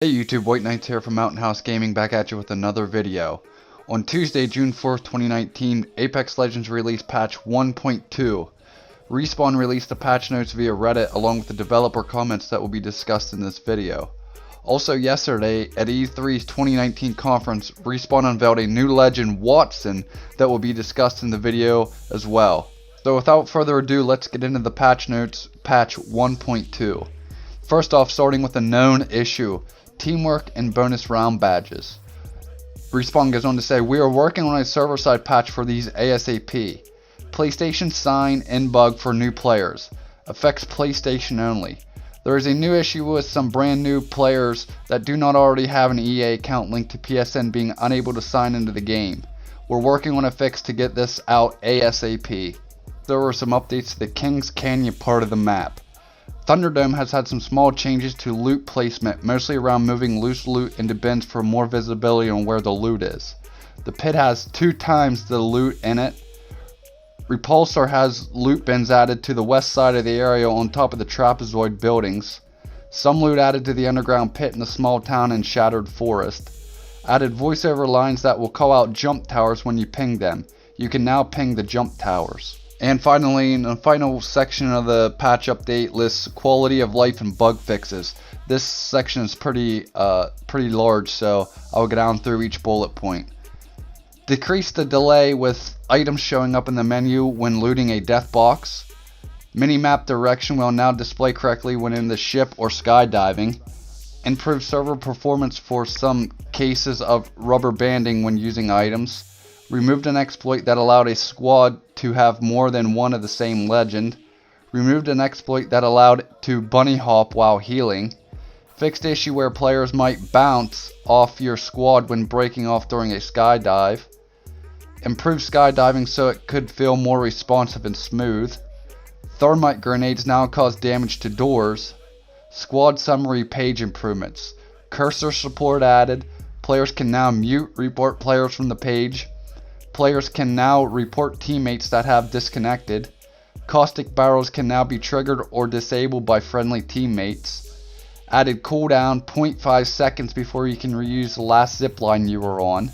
Hey YouTube, White Knights here from MountainHouseGaming, back at you with another video. On Tuesday, June 4th, 2019, Apex Legends released patch 1.2. Respawn released the patch notes via Reddit along with the developer comments that will be discussed in this video. Also yesterday, at E3's 2019 conference, Respawn unveiled a new Legend Wattson that will be discussed in the video as well. So without further ado, let's get into the patch notes, patch 1.2. First off, starting with a known issue. Teamwork and bonus round badges. Respawn goes on to say, we are working on a server-side patch for these ASAP. PlayStation sign in bug for new players. Affects PlayStation only. There is a new issue with some brand new players that do not already have an EA account linked to PSN being unable to sign into the game. We're working on a fix to get this out ASAP. There were some updates to the Kings Canyon part of the map. Thunderdome has had some small changes to loot placement, mostly around moving loose loot into bins for more visibility on where the loot is. The pit has 2 times the loot in it. Repulsor has loot bins added to the west side of the area on top of the trapezoid buildings. Some loot added to the underground pit in the small town in Shattered Forest. Added voiceover lines that will call out jump towers when you ping them. You can now ping the jump towers. And finally, in the final section of the patch update, lists quality of life and bug fixes. This section is pretty large, so I'll go down through each bullet point. Decrease the delay with items showing up in the menu when looting a death box. Minimap direction will now display correctly when in the ship or skydiving. Improve server performance for some cases of rubber banding when using items. Removed an exploit that allowed a squad to have more than one of the same legend. Removed an exploit that allowed to bunny hop while healing. Fixed issue where players might bounce off your squad when breaking off during a skydive. Improved skydiving so it could feel more responsive and smooth. Thermite grenades now cause damage to doors. Squad summary page improvements. Cursor support added. Players can now mute report players from the page. Players can now report teammates that have disconnected. Caustic barrels can now be triggered or disabled by friendly teammates. Added cooldown 0.5 seconds before you can reuse the last zipline you were on.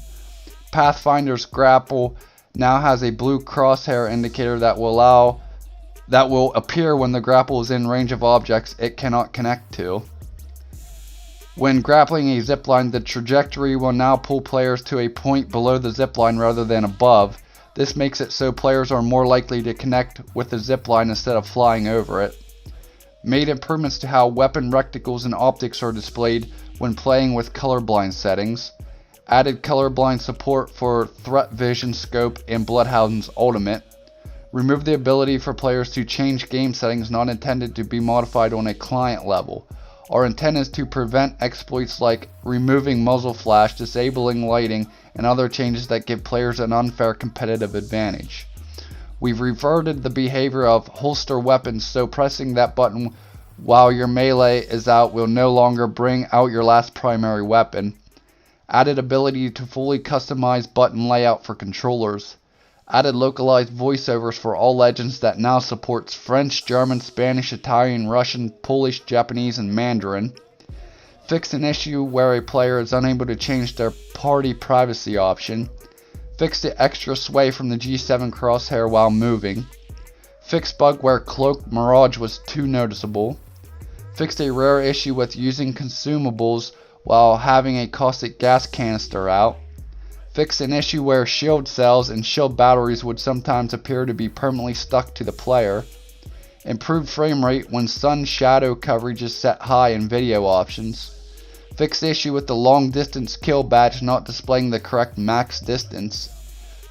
Pathfinder's grapple now has a blue crosshair indicator that will appear when the grapple is in range of objects it cannot connect to. When grappling a zipline, the trajectory will now pull players to a point below the zipline rather than above. This makes it so players are more likely to connect with the zipline instead of flying over it. Made improvements to how weapon reticles and optics are displayed when playing with colorblind settings. Added colorblind support for Threat Vision Scope and Bloodhound's Ultimate. Removed the ability for players to change game settings not intended to be modified on a client level. Our intent is to prevent exploits like removing muzzle flash, disabling lighting, and other changes that give players an unfair competitive advantage. We've reverted the behavior of holster weapons, so pressing that button while your melee is out will no longer bring out your last primary weapon. Added ability to fully customize button layout for controllers. Added localized voiceovers for all legends that now supports French, German, Spanish, Italian, Russian, Polish, Japanese, and Mandarin. Fixed an issue where a player is unable to change their party privacy option. Fixed the extra sway from the G7 crosshair while moving. Fixed bug where Cloak Mirage was too noticeable. Fixed a rare issue with using consumables while having a caustic gas canister out. Fixed an issue where shield cells and shield batteries would sometimes appear to be permanently stuck to the player. Improved frame rate when sun shadow coverage is set high in video options. Fixed issue with the long distance kill badge not displaying the correct max distance.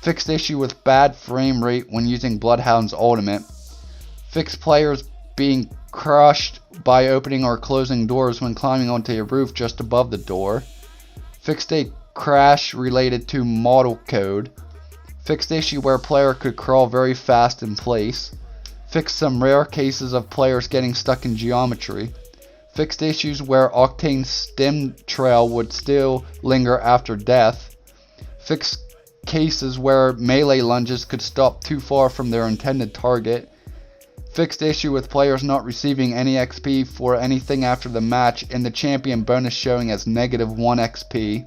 Fixed issue with bad frame rate when using Bloodhound's Ultimate. Fixed players being crushed by opening or closing doors when climbing onto a roof just above the door. Fixed a crash related to model code. Fixed issue where player could crawl very fast in place. Fixed some rare cases of players getting stuck in geometry. Fixed issues where Octane's stem trail would still linger after death. Fixed cases where melee lunges could stop too far from their intended target. Fixed issue with players not receiving any XP for anything after the match and the champion bonus showing as -1 XP.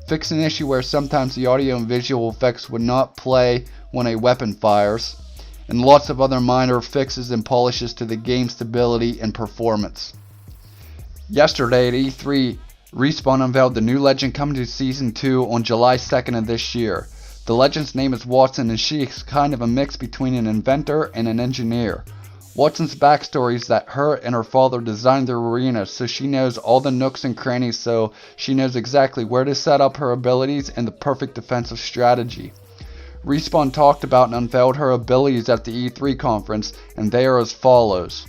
Fix an issue where sometimes the audio and visual effects would not play when a weapon fires. And lots of other minor fixes and polishes to the game's stability and performance. Yesterday at E3, Respawn unveiled the new Legend coming to Season 2 on July 2nd of this year. The Legend's name is Wattson, and she is kind of a mix between an inventor and an engineer. Wattson's backstory is that her and her father designed their arena, so she knows all the nooks and crannies, so she knows exactly where to set up her abilities and the perfect defensive strategy. Respawn talked about and unveiled her abilities at the E3 conference, and they are as follows.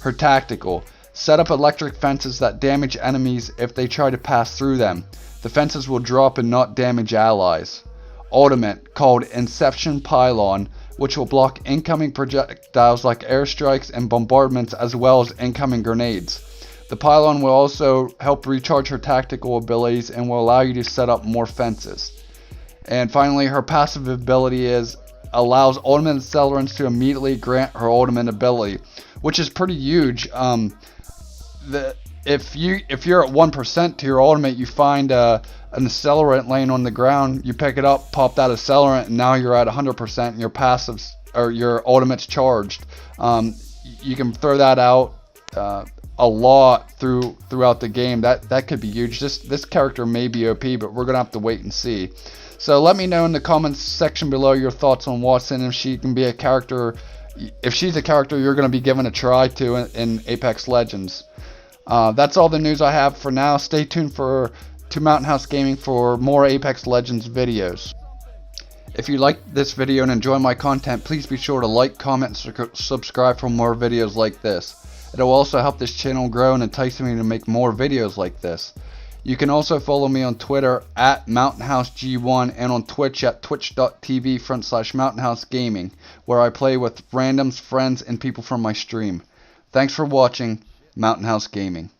Her tactical. Set up electric fences that damage enemies if they try to pass through them. The fences will drop and not damage allies. Ultimate, called Inception Pylon, which will block incoming projectiles like airstrikes and bombardments as well as incoming grenades. The pylon will also help recharge her tactical abilities and will allow you to set up more fences. And finally, her passive ability allows ultimate accelerants to immediately grant her ultimate ability, which is pretty huge. If you're at 1% to your ultimate, you find an accelerant laying on the ground, you pick it up, pop that accelerant, and now you're at 100% and your passives or your ultimate's charged. You can throw that out a lot throughout the game. That could be huge. This character may be OP, but we're gonna have to wait and see. So let me know in the comments section below your thoughts on Wattson, if she can be a character, if she's a character you're going to be giving a try to in Apex Legends. That's all the news I have for now. Stay tuned to Mountain House Gaming for more Apex Legends videos. If you like this video and enjoy my content, please be sure to like, comment, and subscribe for more videos like this. It will also help this channel grow and entice me to make more videos like this. You can also follow me on Twitter at MountainHouseG1 and on Twitch at twitch.tv/MountainHouseGaming, where I play with randoms, friends, and people from my stream. Thanks for watching Mountain House Gaming.